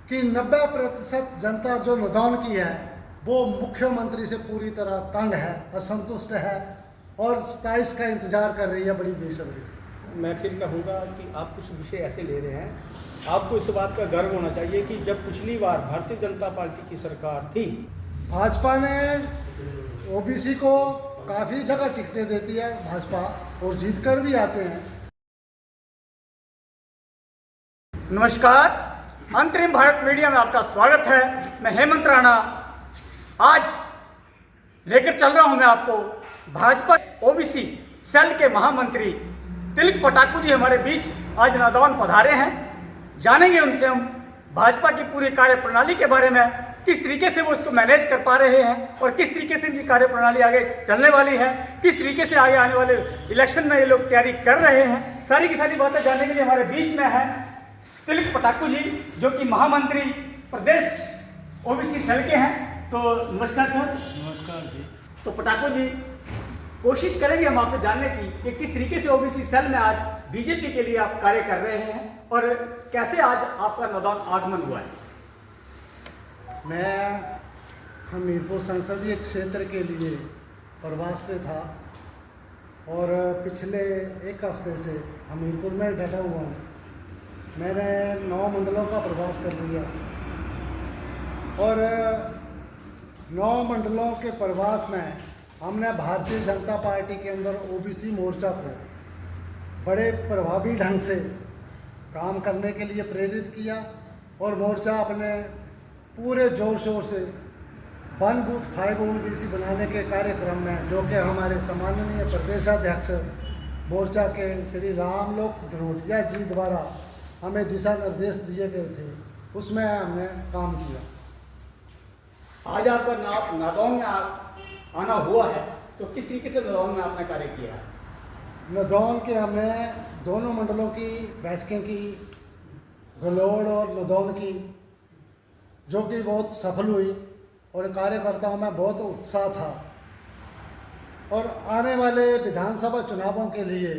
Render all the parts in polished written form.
कि 90% जनता जो लॉकडाउन की है वो मुख्यमंत्री से पूरी तरह तंग है, असंतुष्ट है और 27 का इंतजार कर रही है बड़ी बेसब्री से। मैं फिर कहूँगा कि आप कुछ विषय ऐसे ले रहे हैं, आपको इस बात का गर्व होना चाहिए कि जब पिछली बार भारतीय जनता पार्टी की सरकार थी, भाजपा ने ओबीसी को काफ़ी जगह टिकटें देती है भाजपा, और जीत कर भी आते हैं। नमस्कार, अंतरिम भारत मीडिया में आपका स्वागत है। मैं हेमंत राणा आज लेकर चल रहा हूं मैं आपको भाजपा ओबीसी सेल के महामंत्री तिलक पटाकू जी हमारे बीच आज नादौन पधारे हैं। जानेंगे उनसे हम भाजपा की पूरी कार्य प्रणाली के बारे में, किस तरीके से वो इसको मैनेज कर पा रहे हैं और किस तरीके से इनकी कार्य प्रणाली आगे चलने वाली है, किस तरीके से आगे आने वाले इलेक्शन में ये लोग तैयारी कर रहे हैं। सारी की सारी बातें जानने के लिए हमारे बीच में है तिलक पटाकू जी, जो कि महामंत्री प्रदेश ओबीसी सेल के हैं। तो नमस्कार सर। नमस्कार जी। तो पटाकू जी, कोशिश करेंगे हम आपसे जानने की कि किस तरीके से ओबीसी सेल में आज बीजेपी के लिए आप कार्य कर रहे हैं और कैसे आज आपका नादौन आगमन हुआ है। मैं हमीरपुर संसदीय क्षेत्र के लिए प्रवास पे था और पिछले एक हफ्ते से हमीरपुर में डटा हुआ हूँ। मैंने 9 मंडलों का प्रवास कर लिया और 9 मंडलों के प्रवास में हमने भारतीय जनता पार्टी के अंदर ओबीसी मोर्चा को बड़े प्रभावी ढंग से काम करने के लिए प्रेरित किया और मोर्चा अपने पूरे जोर शोर से 1 बूथ 5 ओबीसी बनाने के कार्यक्रम में, जो कि हमारे सम्माननीय प्रदेशाध्यक्ष मोर्चा के श्री रामलोक धरोटिया जी द्वारा हमें दिशा निर्देश दिए गए थे, उसमें हमने काम किया। आज आपका नादौन में आना हुआ है, तो किस तरीके से नादौन में आपने कार्य किया है। नादौन के हमने दोनों मंडलों की बैठकें की, गलोड़ और नादौन की, जो कि बहुत सफल हुई और कार्यकर्ताओं में बहुत उत्साह था। और आने वाले विधानसभा चुनावों के लिए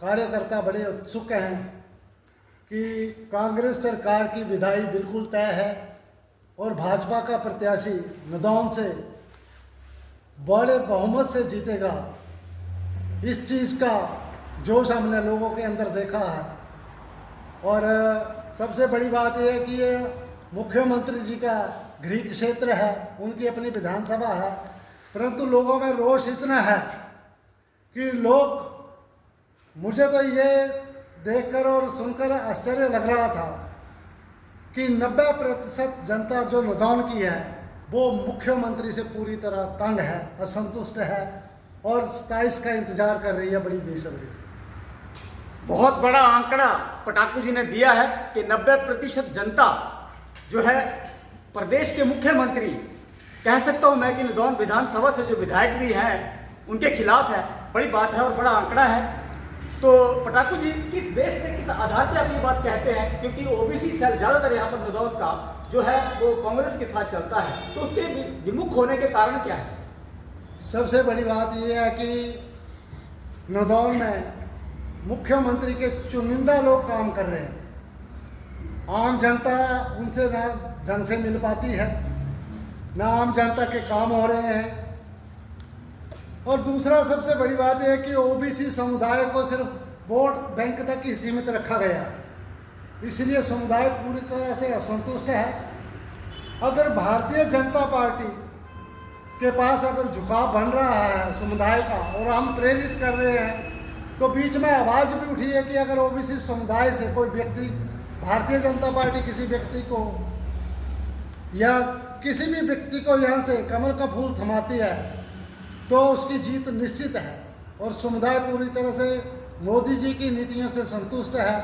कार्यकर्ता बड़े उत्सुक हैं कि कांग्रेस सरकार की विदाई बिल्कुल तय है और भाजपा का प्रत्याशी नादौन से बड़े बहुमत से जीतेगा। इस चीज़ का जोश हमने लोगों के अंदर देखा है और सबसे बड़ी बात यह है कि ये मुख्यमंत्री जी का गृह क्षेत्र है, उनकी अपनी विधानसभा है, परंतु लोगों में रोष इतना है कि मुझे तो ये देखकर और सुनकर आश्चर्य लग रहा था कि 90% जनता जो नादौन की है वो मुख्यमंत्री से पूरी तरह तंग है, असंतुष्ट है और 27 का इंतजार कर रही है बड़ी बेसब्री से। बहुत बड़ा आंकड़ा पटाकू जी ने दिया है कि 90% जनता जो है प्रदेश के मुख्यमंत्री, कह सकता हूं मैं कि नादौन विधानसभा से जो विधायक भी हैं उनके खिलाफ है। बड़ी बात है और बड़ा आंकड़ा है। तो पटाकू जी, किस बेस पे, किस आधार पे आप ये बात कहते हैं, क्योंकि ओबीसी सेल ज़्यादातर यहाँ पर नादौन का जो है वो कांग्रेस के साथ चलता है, तो उसके विमुख होने के कारण क्या है। सबसे बड़ी बात यह है कि नादौन में मुख्यमंत्री के चुनिंदा लोग काम कर रहे हैं, आम जनता उनसे ना ढंग से मिल पाती है, ना आम जनता के काम हो रहे हैं। और दूसरा सबसे बड़ी बात यह है कि ओबीसी समुदाय को सिर्फ वोट बैंक तक ही सीमित रखा गया, इसलिए समुदाय पूरी तरह से असंतुष्ट है। अगर भारतीय जनता पार्टी के पास अगर झुकाव बन रहा है समुदाय का और हम प्रेरित कर रहे हैं, तो बीच में आवाज़ भी उठी है कि अगर ओबीसी समुदाय से कोई व्यक्ति भारतीय जनता पार्टी किसी व्यक्ति को या किसी भी व्यक्ति को यहाँ से कमल का फूल थमाती है तो उसकी जीत निश्चित है। और समुदाय पूरी तरह से मोदी जी की नीतियों से संतुष्ट है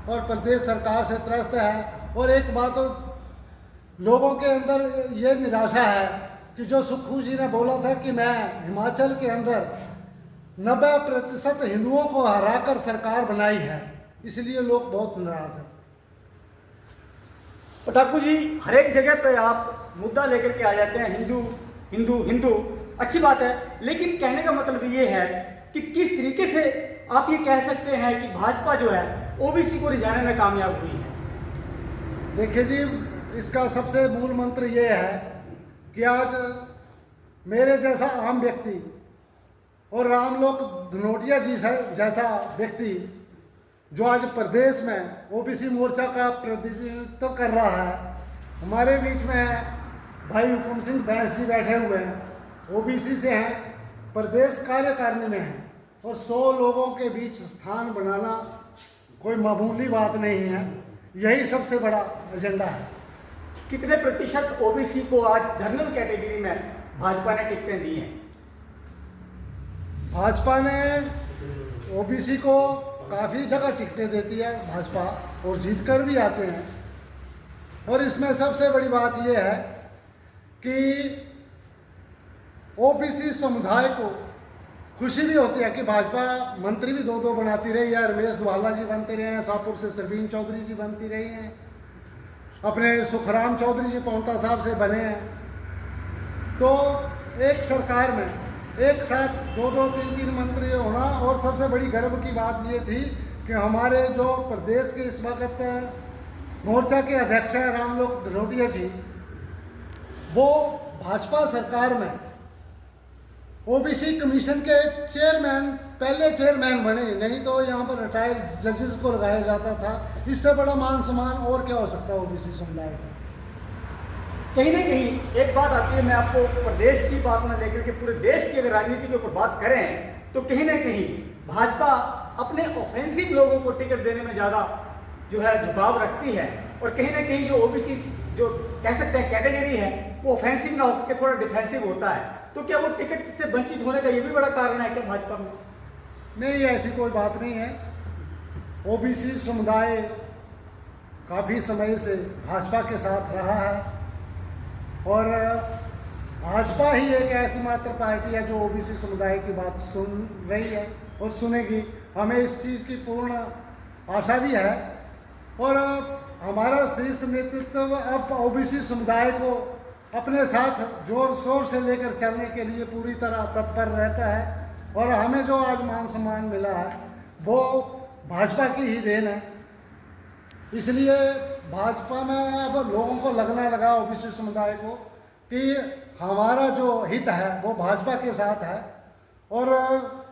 और प्रदेश सरकार से त्रस्त है। और एक बात तो लोगों के अंदर ये निराशा है कि जो सुक्खू जी ने बोला था कि मैं हिमाचल के अंदर 90% हिंदुओं को हराकर सरकार बनाई है, इसलिए लोग बहुत नाराज हैं। पटाकू जी, हर एक जगह पे आप मुद्दा लेकर के आ जाते हैं, हिंदू हिंदू हिंदू, अच्छी बात है, लेकिन कहने का मतलब ये है कि किस तरीके से आप ये कह सकते हैं कि भाजपा जो है ओबीसी को रिझाने में कामयाब हुई है। देखिए जी, इसका सबसे मूल मंत्र ये है कि आज मेरे जैसा आम व्यक्ति और रामलोक धनोटिया जी जैसा व्यक्ति जो आज प्रदेश में ओबीसी मोर्चा का प्रतिनिधित्व कर रहा है, हमारे बीच में भाई हुकुम सिंह बैस जी बैठे हुए हैं, ओबीसी से हैं, प्रदेश कार्यकारिणी में हैं और 100 लोगों के बीच स्थान बनाना कोई मामूली बात नहीं है। यही सबसे बड़ा एजेंडा है। कितने प्रतिशत ओबीसी को आज जनरल कैटेगरी में भाजपा ने टिकटें दी हैं? भाजपा ने ओबीसी को काफ़ी जगह टिकटें देती है भाजपा, और जीत कर भी आते हैं। और इसमें सबसे बड़ी बात यह है कि ओबीसी समुदाय को खुशी भी होती है कि भाजपा मंत्री भी 2-2 बनाती रही है। रमेश धवाला जी बनते रहे हैं, शाहपुर से सरवीन चौधरी जी बनती रही हैं, अपने सुखराम चौधरी जी पांवटा साहब से बने हैं। तो एक सरकार में एक साथ 2-2, 3-3 मंत्री होना, और सबसे बड़ी गर्व की बात ये थी कि हमारे जो प्रदेश के इस वक्त मोर्चा के अध्यक्ष हैं रामलोक धनोटिया जी, वो भाजपा सरकार में ओबीसी कमीशन के चेयरमैन, पहले चेयरमैन बने। नहीं तो यहाँ पर रिटायर्ड जजेस को लगाया जाता था। इससे बड़ा मान सम्मान और क्या हो सकता है ओबीसी समुदाय का। कहीं ना कहीं एक बात आती है, मैं आपको प्रदेश की बात में लेकर के पूरे देश की अगर राजनीति के ऊपर बात करें तो कहीं ना कहीं भाजपा अपने ऑफेंसिव लोगों को टिकट देने में ज़्यादा जो है झुकाव रखती है, और कहीं ना कहीं जो ओबीसी जो कह सकते हैं कैटेगरी है वो ऑफेंसिव ना होकर थोड़ा डिफेंसिव होता है। तो क्या वो टिकट से वंचित होने का ये भी बड़ा कारण है क्या भाजपा में? नहीं, ऐसी कोई बात नहीं है। ओबीसी समुदाय काफ़ी समय से भाजपा के साथ रहा है, और भाजपा ही एक ऐसी मात्र पार्टी है जो ओबीसी समुदाय की बात सुन रही है और सुनेगी। हमें इस चीज़ की पूर्ण आशा भी है, और हमारा शीर्ष नेतृत्व अब ओबीसी समुदाय को अपने साथ जोर शोर से लेकर चलने के लिए पूरी तरह तत्पर रहता है। और हमें जो आज मान सम्मान मिला है वो भाजपा की ही देन है। इसलिए भाजपा में अब लोगों को लगना लगा, ओबीसी समुदाय को, कि हमारा जो हित है वो भाजपा के साथ है। और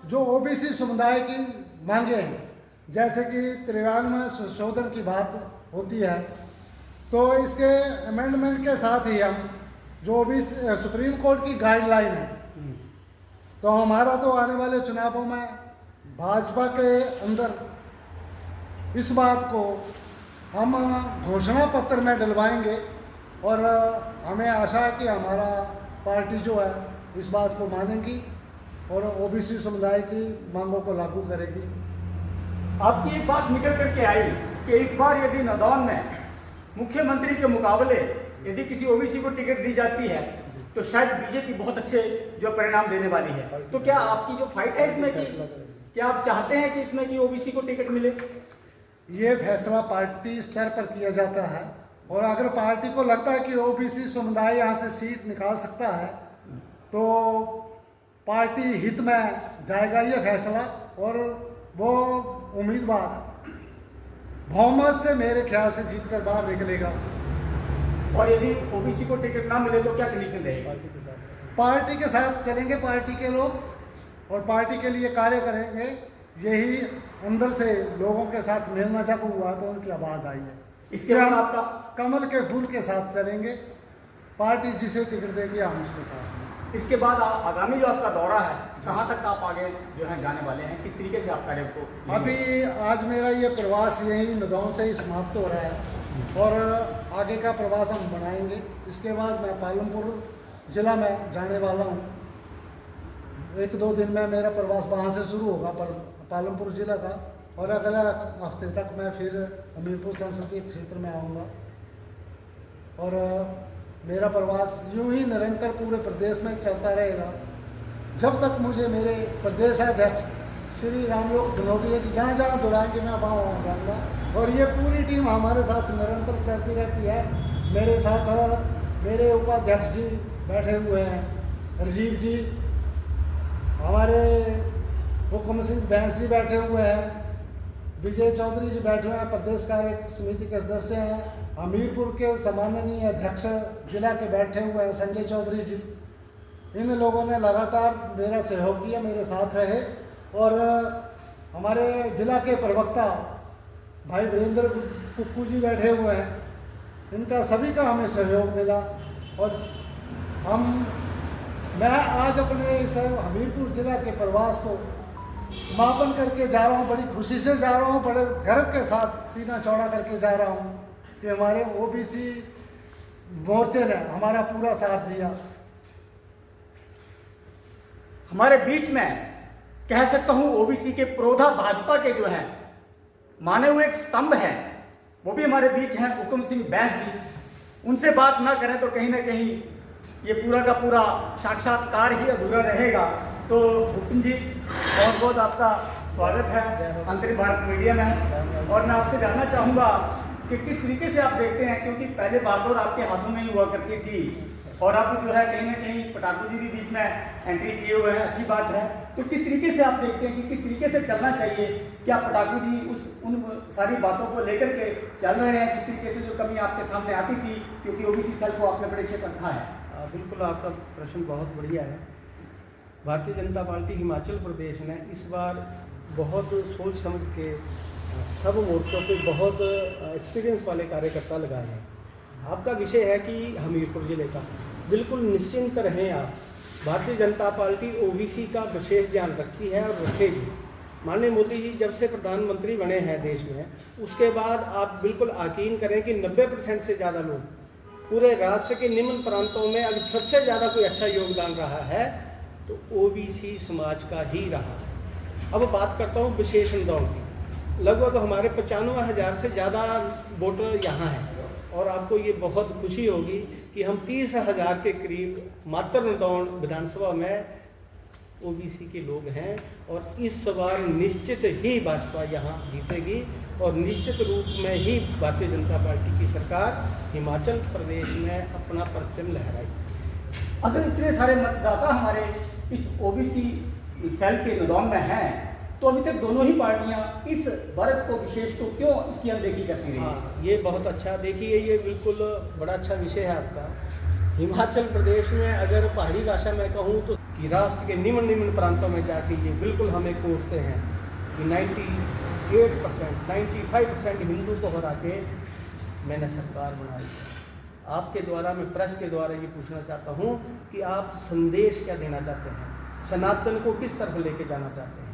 जो ओबीसी समुदाय की मांगे हैं, जैसे कि 93 संशोधन की बात होती है, तो इसके अमेंडमेंट के साथ ही हम जो ओबीसी सुप्रीम कोर्ट की गाइडलाइन है, तो हमारा तो आने वाले चुनावों में भाजपा के अंदर इस बात को हम घोषणा पत्र में डलवाएंगे, और हमें आशा है कि हमारा पार्टी जो है इस बात को मानेगी और ओबीसी समुदाय की मांगों को लागू करेगी। आपकी एक बात निकल करके आई कि इस बार यदि नदौन में मुख्यमंत्री के मुकाबले यदि किसी ओबीसी को टिकट दी जाती है तो शायद बीजेपी बहुत अच्छे जो परिणाम देने वाली है। तो क्या आपकी जो फाइट है इसमें कि क्या आप चाहते हैं कि इसमें कि ओबीसी को टिकट मिले? ये फैसला पार्टी स्तर पर किया जाता है, और अगर पार्टी को लगता है कि ओबीसी समुदाय यहाँ से सीट निकाल सकता है तो पार्टी हित में जाएगा ये फैसला, और वो उम्मीदवार बहुमत से मेरे ख्याल से जीत कर बाहर निकलेगा। और यदि ओबीसी को टिकट ना मिले तो क्या कंडीशन रहेगी? पार्टी के साथ चलेंगे, पार्टी के लोग, और पार्टी के लिए कार्य करेंगे। यही अंदर से लोगों के साथ मेलना जब हुआ तो उनकी आवाज़ आई है। इसके बाद हम आपका कमल के फूल के साथ चलेंगे, पार्टी जिसे टिकट देगी हम उसके साथ हैं। इसके बाद आगामी जो आपका दौरा है, कहाँ तक आप आगे जो है जाने वाले हैं, किस तरीके से आप कार्य को? अभी आज मेरा ये प्रवास यही नदौन से ही समाप्त हो रहा है, और आगे का प्रवास हम बनाएंगे। इसके बाद मैं पालमपुर ज़िला में जाने वाला हूँ। 1-2 दिन में मेरा प्रवास वहाँ से शुरू होगा पालमपुर ज़िला का, और अगले हफ्ते तक मैं फिर हमीरपुर संसदीय क्षेत्र में आऊँगा। और मेरा प्रवास यूं ही निरंतर पूरे प्रदेश में चलता रहेगा जब तक मुझे मेरे प्रदेशाध्यक्ष श्री रामलोक धनोटिया जी जहाँ जहाँ दौड़ाएंगे मैं वहाँ जाऊँगा। और ये पूरी टीम हमारे साथ निरंतर चलती रहती है। मेरे साथ मेरे उपाध्यक्ष जी बैठे हुए हैं, राजीव जी, हमारे हुकुम सिंह बैस जी बैठे हुए हैं, विजय चौधरी जी बैठे हुए हैं, प्रदेश कार्य समिति के सदस्य हैं, हमीरपुर के सम्माननीय अध्यक्ष जिला के बैठे हुए हैं संजय चौधरी जी, इन लोगों ने लगातार मेरा सहयोग किया, मेरे साथ रहे। और हमारे जिला के प्रवक्ता भाई वीरेंद्र कुक्कू जी बैठे हुए हैं, इनका सभी का हमें सहयोग मिला। और मैं आज अपने इस हमीरपुर जिला के प्रवास को समापन करके जा रहा हूँ, बड़ी खुशी से जा रहा हूँ, बड़े गर्व के साथ सीना चौड़ा करके जा रहा हूँ कि हमारे ओबीसी मोर्चे ने हमारा पूरा साथ दिया। हमारे बीच में कह सकता हूं ओबीसी के प्रोधा भाजपा के जो हैं माने हुए एक स्तंभ है, वो भी हमारे बीच हैं, हुकुम सिंह बैस जी। उनसे बात ना करें तो कहीं ना कहीं ये पूरा का पूरा साक्षात्कार ही अधूरा रहेगा। तो हुकुम जी, बहुत बहुत आपका स्वागत है अंतरिम भारत मीडिया में। और मैं आपसे जानना चाहूँगा कि किस तरीके से आप देखते हैं, क्योंकि पहले बागडोर आपके हाथों में ही हुआ करती थी और अब जो है कहीं ना कहीं पटाखू जी भी बीच में एंट्री किए हुए हैं, अच्छी बात है। तो किस तरीके से आप देखते हैं कि किस तरीके से चलना चाहिए? क्या पटाखू जी उन सारी बातों को लेकर के चल रहे हैं जिस तरीके से जो कमी आपके सामने आती थी, क्योंकि ओबीसी सेल को आपने बड़े अच्छे रखा है? बिल्कुल, आपका प्रश्न बहुत बढ़िया है। भारतीय जनता पार्टी हिमाचल प्रदेश ने इस बार बहुत सोच समझ के सब मोर्चों पे बहुत एक्सपीरियंस वाले कार्यकर्ता लगाए हैं। आपका विषय है कि हमीरपुर जिले का, बिल्कुल निश्चिंत रहें आप। भारतीय जनता पार्टी ओबीसी का विशेष ध्यान रखती है और रखेगी। माननीय मोदी जी जब से प्रधानमंत्री बने हैं देश में, उसके बाद आप बिल्कुल यकीन करें कि 90% से ज़्यादा लोग पूरे राष्ट्र के निम्न प्रांतों में अगर सबसे ज़्यादा कोई अच्छा योगदान रहा है तो ओबीसी समाज का ही रहा है। अब बात करता हूँ विशेष अनुदान की। लगभग हमारे 95,000 से ज़्यादा वोटर यहाँ हैं और आपको ये बहुत खुशी होगी कि हम 30,000 के करीब मात्र नदौन विधानसभा में ओबीसी के लोग हैं। और इस बार निश्चित ही भाजपा यहाँ जीतेगी और निश्चित रूप में ही भारतीय जनता पार्टी की सरकार हिमाचल प्रदेश में अपना परचम लहराएगी। अगर इतने सारे मतदाता हमारे इस ओबीसी सेल के नदौन में हैं, तो अभी तक दोनों ही पार्टियां इस वर्ग को विशेष को क्यों इसकी अनदेखी करती रही? हाँ, ये बहुत अच्छा, देखिए ये बिल्कुल बड़ा अच्छा विषय है आपका। हिमाचल प्रदेश में अगर पहाड़ी भाषा में कहूँ तो कि राष्ट्र के निम्न प्रांतों में जाके ये बिल्कुल हमें कोसते हैं कि 98%, 95% हिंदू को हरा के मैंने सरकार बनाई। आपके द्वारा, मैं प्रेस के द्वारा ये पूछना चाहता हूँ कि आप संदेश क्या देना चाहते हैं, सनातन को किस तरफ लेके जाना चाहते हैं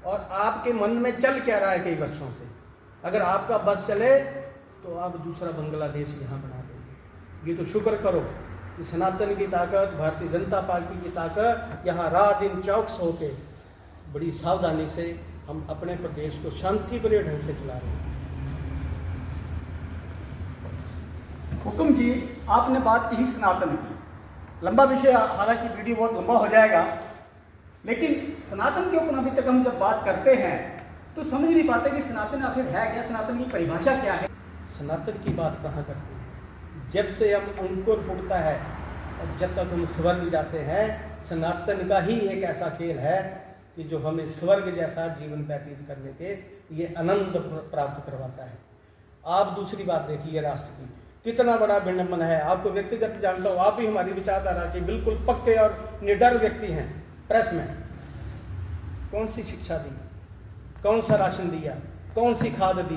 और आपके मन में चल क्या रहा है कई वर्षों से? अगर आपका बस चले तो आप दूसरा बांग्लादेश यहाँ बना देंगे। ये तो शुक्र करो कि सनातन की ताकत, भारतीय जनता पार्टी की ताकत यहाँ रात दिन चौकस होके बड़ी सावधानी से हम अपने प्रदेश को शांतिप्रिय ढंग से चला रहे हैं। हुकुम जी, आपने बात की सनातन की, लंबा विषय, हालांकि वीडियो बहुत लंबा हो जाएगा, लेकिन सनातन के ऊपर अभी तक हम जब बात करते हैं तो समझ नहीं पाते कि सनातन आखिर है क्या, सनातन की परिभाषा क्या है? सनातन की बात कहाँ करते हैं? जब से हम अंकुर फूटता है और जब तक हम स्वर्ग जाते हैं, सनातन का ही एक ऐसा खेल है कि जो हमें स्वर्ग जैसा जीवन व्यतीत करने के ये आनंद प्राप्त करवाता है। आप दूसरी बात देखिए, राष्ट्र की कितना बड़ा विडंबन है। आपको व्यक्तिगत जानता हूँ, आप भी हमारी विचारधारा के बिल्कुल पक्के और निडर व्यक्ति हैं। प्रेस में कौन सी शिक्षा दी, कौन सा राशन दिया, कौन सी खाद दी,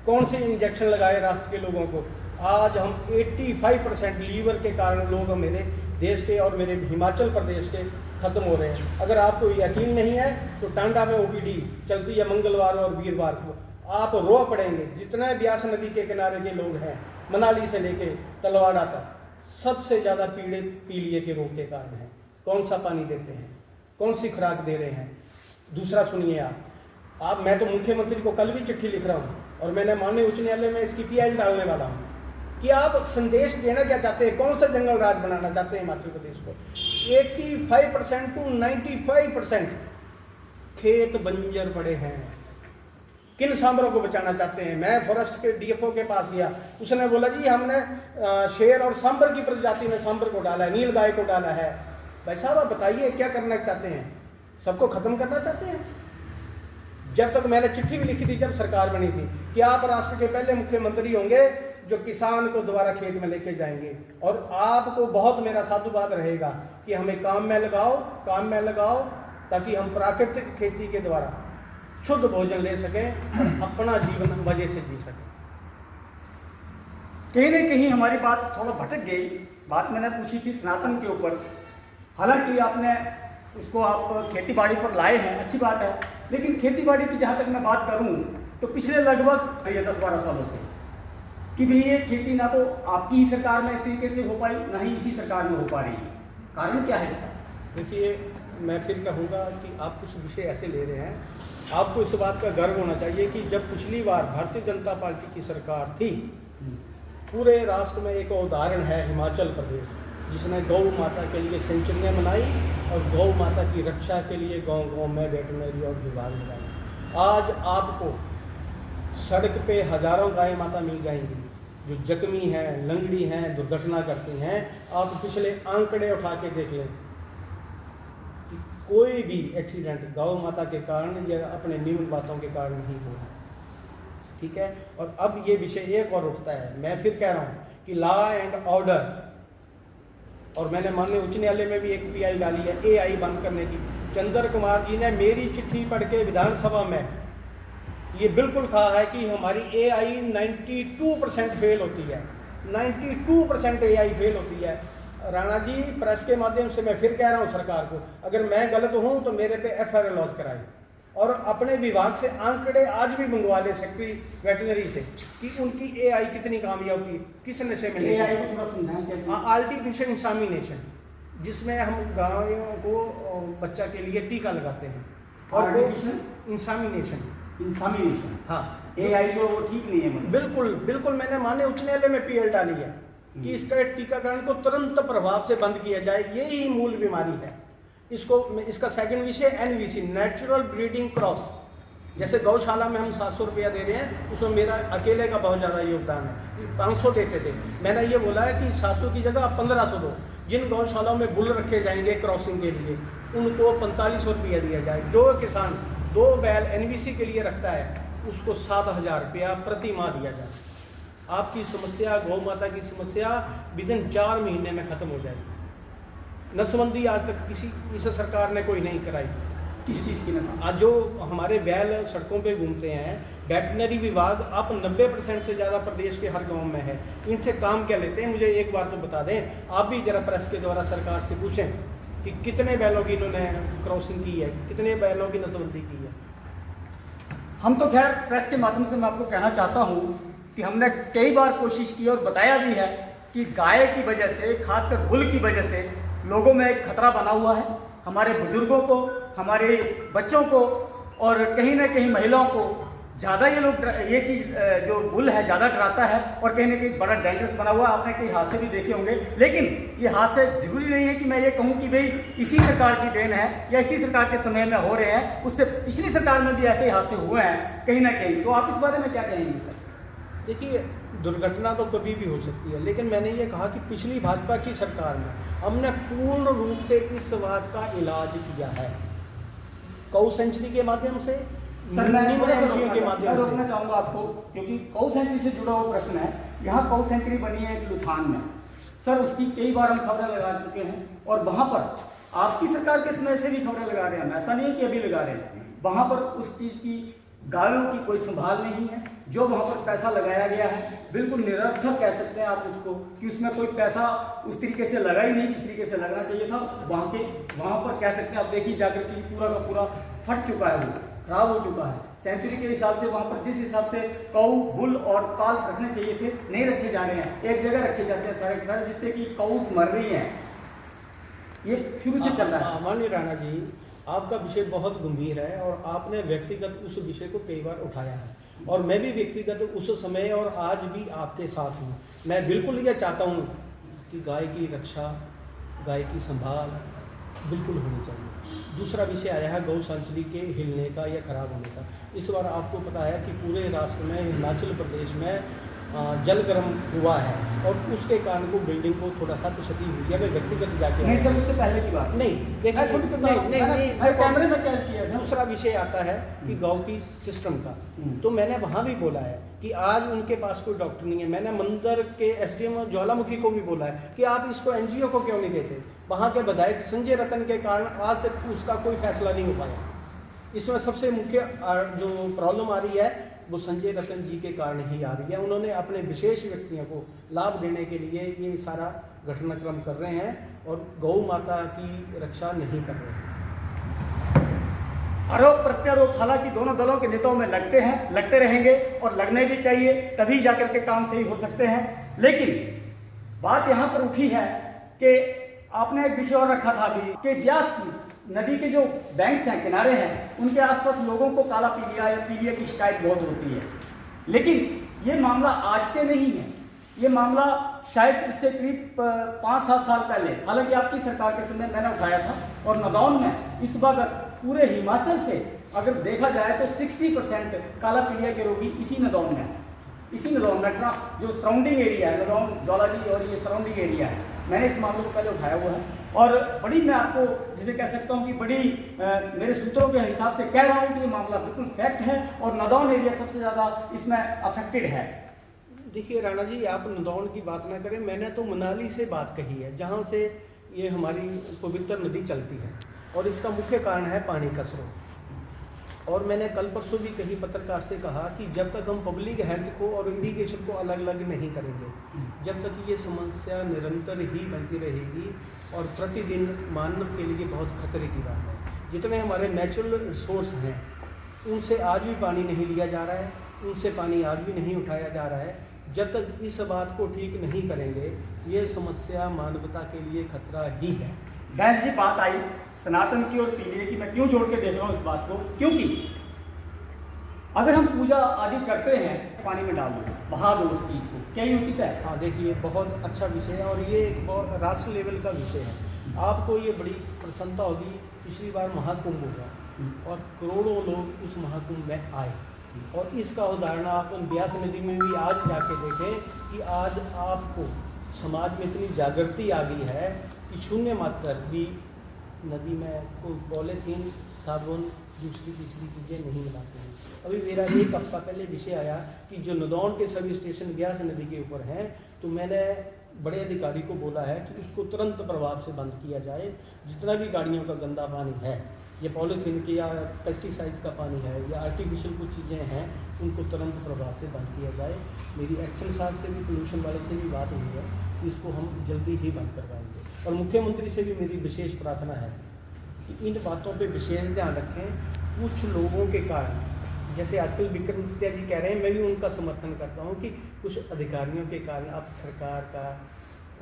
कौन से इंजेक्शन लगाए राष्ट्र के लोगों को? आज हम 85% लीवर के कारण लोग मेरे देश के और मेरे हिमाचल प्रदेश के खत्म हो रहे हैं। अगर आपको यकीन नहीं है तो टांडा में ओपीडी चलती है मंगलवार और वीरवार को, आप रो पड़ेंगे। जितने ब्यास नदी के किनारे के लोग हैं, मनाली से लेके तलवाड़ा तक, सबसे ज़्यादा पीड़ित पीलिए के रोग के कारण हैं। कौन सा पानी देते हैं, कौन सी खुराक दे रहे हैं? दूसरा सुनिए आप, मैं तो मुख्यमंत्री को कल भी चिट्ठी लिख रहा हूँ और मैंने माननीय उच्च न्यायालय में इसकी PI डालने वाला हूँ कि आप संदेश देना क्या चाहते हैं, कौन सा जंगल राज बनाना चाहते हैं हिमाचल प्रदेश को? 85% to 95% खेत बंजर पड़े हैं। किन सांभरों को बचाना चाहते हैं? मैं फॉरेस्ट के DFO के पास गया, उसने बोला जी हमने शेर और सांभर की प्रजाति में सांभर को डाला है, नील गाय को डाला है। भाई साहब आप बताइए क्या करना चाहते हैं? सबको खत्म करना चाहते हैं? जब तक मैंने चिट्ठी भी लिखी थी जब सरकार बनी थी कि आप राष्ट्र के पहले मुख्यमंत्री होंगे जो किसान को दोबारा खेत में लेके जाएंगे। और आपको बहुत मेरा साधुवाद रहेगा कि हमें काम में लगाओ ताकि हम प्राकृतिक खेती के द्वारा शुद्ध भोजन ले सकें, अपना जीवन मजे से जी सकें। कहीं न कहीं हमारी बात थोड़ा भटक गई। बात मैंने पूछी थी सनातन के ऊपर, हालांकि आपने उसको आप खेती बाड़ी पर लाए हैं, अच्छी बात है, लेकिन खेती बाड़ी की जहाँ तक मैं बात करूँ तो पिछले लगभग 10-12 सालों से कि भाई ये खेती ना तो आपकी ही सरकार में इस तरीके से हो पाई, ना ही इसी सरकार में हो पा रही है। कारण क्या है इसका? देखिए, मैं फिर कहूँगा कि आप कुछ विषय ऐसे ले रहे हैं, आपको इस बात का गर्व होना चाहिए कि जब पिछली बार भारतीय जनता पार्टी की सरकार थी, पूरे राष्ट्र में एक उदाहरण है हिमाचल प्रदेश, जिसने गौ माता के लिए सेंचुरियाँ बनाई और गौ माता की रक्षा के लिए गांव-गांव में वेटरनरी और विभाग लगाए। आज आपको सड़क पे हजारों गाय माता मिल जाएंगी जो जख्मी हैं, लंगड़ी हैं, दुर्घटना करती हैं। आप पिछले आंकड़े उठा के देख लें कि कोई भी एक्सीडेंट गौ माता के कारण या अपने निम्न बातों के कारण नहीं हुआ। ठीक है, और अब ये विषय एक और उठता है। मैं फिर कह रहा हूँ कि लॉ एंड ऑर्डर, और मैंने माननीय उच्च न्यायालय में भी एक पीआई डाली है एआई बंद करने की। चंद्र कुमार जी ने मेरी चिट्ठी पढ़ के विधानसभा में ये बिल्कुल कहा है कि हमारी एआई 92% फेल होती है, 92% एआई फेल होती है। राणा जी, प्रेस के माध्यम से मैं फिर कह रहा हूँ सरकार को, अगर मैं गलत हूँ तो मेरे पे एफआईआर लॉन्च कराएं और अपने विभाग से आंकड़े आज भी मंगवा ले सेक्रेटरी वेटरनरी से कि उनकी एआई कितनी कामयाब होती है, किस नशे में एआई को थोड़ा समझाएं क्या चीज़? आर्टिफिशियल इंसामिनेशन, जिसमें हम गायों को बच्चा के लिए टीका लगाते हैं। और आर्टिफिशियल इंसामिनेशन, हाँ, एआई जो वो ठीक नहीं है मतलब। बिल्कुल बिल्कुल, मैंने माननीय उच्च न्यायालय में पीएल डाली है कि इसका टीकाकरण को तुरंत प्रभाव से बंद किया जाए, यही मूल बीमारी है। इसका सेकंड विषय एनवीसी, नेचुरल ब्रीडिंग क्रॉस। जैसे गौशाला में हम 700 रुपया दे रहे हैं, उसमें मेरा अकेले का बहुत ज़्यादा योगदान है। 500 देते थे, मैंने ये बोला है कि 700 की जगह आप 1500 दो। जिन गौशालाओं में बुल रखे जाएंगे क्रॉसिंग के लिए, उनको 4500 रुपया दिया जाए। जो किसान 2 बैल एनवीसी के लिए रखता है, उसको 7000 रुपया प्रति माह दिया जाए। आपकी समस्या, गौ माता की समस्या विदिन 4 महीने में खत्म हो जाएगी। नसबंदी आज तक इस सरकार ने कोई नहीं कराई। किस चीज़ की नसबंदी? आज जो हमारे बैल सड़कों पे घूमते हैं, वेटनरी विभाग अब 90% से ज़्यादा प्रदेश के हर गांव में है। इनसे काम क्या लेते हैं, मुझे एक बार तो बता दें। आप भी जरा प्रेस के द्वारा सरकार से पूछें कि कितने बैलों की इन्होंने क्रॉसिंग की है, कितने बैलों की नसबंदी की है। हम तो खैर प्रेस के माध्यम से मैं आपको कहना चाहता हूँ कि हमने कई बार कोशिश की और बताया भी है कि गाय की वजह से, खासकर बुल की वजह से लोगों में एक खतरा बना हुआ है। हमारे बुजुर्गों को, हमारे बच्चों को और कहीं ना कहीं महिलाओं को ज़्यादा ये चीज़ जो बुल है ज़्यादा डराता है और कहीं ना कहीं बड़ा डेंजरस बना हुआ है। आपने कई हादसे भी देखे होंगे, लेकिन ये हादसे जरूरी नहीं है कि मैं ये कहूँ कि भाई इसी सरकार की देन है या इसी सरकार के समय में हो रहे हैं। उससे पिछली सरकार में भी ऐसे ही हादसे हुए हैं कहीं ना कहीं। तो आप इस बारे में क्या कहेंगे सर? देखिए, दुर्घटना तो कभी भी हो सकती है, लेकिन मैंने ये कहा कि पिछली भाजपा की सरकार में हमने पूर्ण रूप से इस बात का इलाज किया है, गौ सेंचुरी के माध्यम से, सर मैं के माध्यम से। रोकना चाहूँगा आपको, क्योंकि गौ सेंचुरी से जुड़ा हुआ प्रश्न है। यहाँ गौ सेंचुरी बनी है एक लुथान में, सर उसकी कई बार हम खबरें लगा चुके हैं और वहाँ पर आपकी सरकार के समय से भी खबरें लगा रहे हैं, ऐसा नहीं है कि अभी लगा रहे हैं। वहाँ पर उस चीज़ की गायों की कोई संभाल नहीं है। जो वहाँ पर पैसा लगाया गया है बिल्कुल निरर्थक कह सकते हैं आप उसको, कि उसमें कोई पैसा उस तरीके से लगा ही नहीं जिस तरीके से लगना चाहिए था। वहाँ पर कह सकते हैं आप देखिए जाकर कि पूरा का पूरा फट चुका है, वो खराब हो चुका है। सेंचुरी के हिसाब से वहाँ पर जिस हिसाब से कौ, बुल और काल्फ रखने चाहिए थे नहीं रखे जा रहे हैं, एक जगह रखे जाते हैं सारे के सारे, जिससे कि कौस मर रही हैं। ये शुरू से चल रहा है। माननीय राणा जी, आपका विषय बहुत गंभीर है और आपने व्यक्तिगत उस विषय को कई बार उठाया है और मैं भी व्यक्तिगत उस समय और आज भी आपके साथ हूँ। मैं बिल्कुल ये चाहता हूँ कि गाय की रक्षा, गाय की संभाल बिल्कुल होनी चाहिए। दूसरा विषय आया है गौ सेंचुरी के हिलने का या खराब होने का। इस बार आपको पता है कि पूरे राष्ट्र में, हिमाचल प्रदेश में जलगर्म हुआ है और उसके कारण को बिल्डिंग को थोड़ा सा क्षति हुई है। मैं व्यक्तिगत जाके नहीं सर, उससे पहले की बात नहीं देखिए, मैं खुद बता रहा हूं, नहीं कैमरे में कैद किया था। दूसरा विषय आता है कि गांव की सिस्टम का, तो मैंने वहाँ भी बोला है कि आज उनके पास कोई डॉक्टर नहीं है। मैंने मंदिर के एसडीएम ज्वालामुखी को भी बोला है कि आप इसको एनजीओ को क्यों नहीं देते। वहाँ के विधायक संजय रतन के कारण आज तक उसका कोई फैसला नहीं हो पाया। इसमें सबसे मुख्य जो प्रॉब्लम आ रही है वो संजय रतन जी के कारण ही आ रही है। उन्होंने अपने विशेष व्यक्तियों को लाभ देने के लिए ये सारा घटनाक्रम कर रहे हैं और गौ माता की रक्षा नहीं कर रहे हैं। आरोप प्रत्यारोप हालांकि दोनों दलों के नेताओं में लगते हैं, लगते रहेंगे और लगने भी चाहिए, तभी जाकर के काम सही हो सकते हैं। लेकिन बात यहाँ पर उठी है कि आपने एक विषय और रखा था अभी कि ब्यास नदी के जो बैंक्स हैं, किनारे हैं, उनके आसपास लोगों को काला पीलिया या पीलिया की शिकायत बहुत होती है। लेकिन ये मामला आज से नहीं है, ये मामला शायद इससे करीब 5-7 साल पहले, हालांकि आपकी सरकार के समय मैंने उठाया था। और नदौन में इस वक्त पूरे हिमाचल से अगर देखा जाए तो 60% काला पीलिया के रोगी इसी नदौन में है। इसी नदौन में जो सराउंडिंग एरिया है, नदौन ज्वालाजी और ये सराउंडिंग एरिया है, मैंने इस मामले को पहले उठाया हुआ है। और बड़ी मैं आपको जिसे कह सकता हूँ कि बड़ी मेरे सूत्रों के हिसाब से कह रहा हूँ कि ये मामला बिल्कुल फैक्ट है और नदौन एरिया सबसे ज़्यादा इसमें अफेक्टेड है। देखिए राणा जी, आप नदौन की बात ना करें, मैंने तो मनाली से बात कही है जहाँ से ये हमारी पवित्र नदी चलती है और इसका मुख्य कारण है पानी का स्रोत। और मैंने कल परसों भी कहीं पत्रकार से कहा कि जब तक हम पब्लिक हेल्थ को और इरिगेशन को अलग अलग नहीं करेंगे, जब तक ये समस्या निरंतर ही बनती रहेगी और प्रतिदिन मानव के लिए बहुत खतरे की बात है। जितने हमारे नेचुरल रिसोर्स हैं उनसे आज भी पानी नहीं लिया जा रहा है, उनसे पानी आज भी नहीं उठाया जा रहा है। जब तक इस बात को ठीक नहीं करेंगे ये समस्या मानवता के लिए खतरा ही है। बैंस जी, बात आई सनातन की और पीलिया की, मैं क्यों जोड़ के देख रहा हूँ इस बात को, क्योंकि अगर हम पूजा आदि करते हैं पानी में डाल दो, बहा दो उस चीज़ को, क्या ये उचित है? हाँ देखिए, बहुत अच्छा विषय है और ये एक बहुत राष्ट्र लेवल का विषय है। आपको ये बड़ी प्रसन्नता होगी, पिछली बार महाकुंभ हुआ और करोड़ों लोग उस महाकुंभ में आए और इसका उदाहरण आप ब्यास नदी में भी आज जाके देखें कि आज आपको समाज में इतनी जागृति आ गई है कि शून्य मात्रा भी नदी में कोई पॉलीथीन, साबुन, दूसरी तीसरी चीज़ें नहीं मिलाते हैं। अभी मेरा एक हफ्ता पहले विषय आया कि जो नदौन के सभी स्टेशन ब्यास नदी के ऊपर हैं, तो मैंने बड़े अधिकारी को बोला है कि उसको तुरंत प्रभाव से बंद किया जाए। जितना भी गाड़ियों का गंदा पानी है, ये पॉलीथीन के या पेस्टिसाइड्स का पानी है या आर्टिफिशियल कुछ चीज़ें हैं, उनको तुरंत प्रभाव से बंद किया जाए। मेरी एक्शन साहब से भी, पोल्यूशन वाले से भी बात हुई है कि इसको हम जल्दी ही बंद करवाएंगे। और मुख्यमंत्री से भी मेरी विशेष प्रार्थना है कि इन बातों पे विशेष ध्यान रखें। कुछ लोगों के कारण, जैसे आजकल विक्रमादित्य जी कह रहे हैं, मैं भी उनका समर्थन करता हूं कि कुछ अधिकारियों के कारण आप सरकार का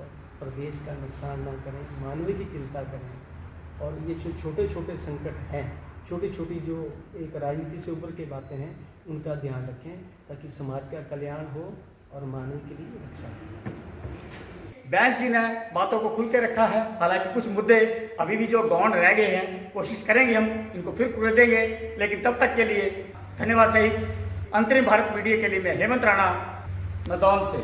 और प्रदेश का नुकसान ना करें, मानवीय की चिंता करें। और ये जो छोटे छोटे संकट हैं, छोटी छोटी जो एक राजनीति से ऊपर की बातें हैं, उनका ध्यान रखें ताकि समाज का कल्याण हो और मानव के लिए रक्षा हो। बैंस जी ने बातों को खुल के रखा है। हालांकि कुछ मुद्दे अभी भी जो गौण रह गए हैं, कोशिश करेंगे हम इनको फिर खुल देंगे, लेकिन तब तक के लिए धन्यवाद सही। अंतरिम भारत मीडिया के लिए मैं हेमंत राणा, नदौन से।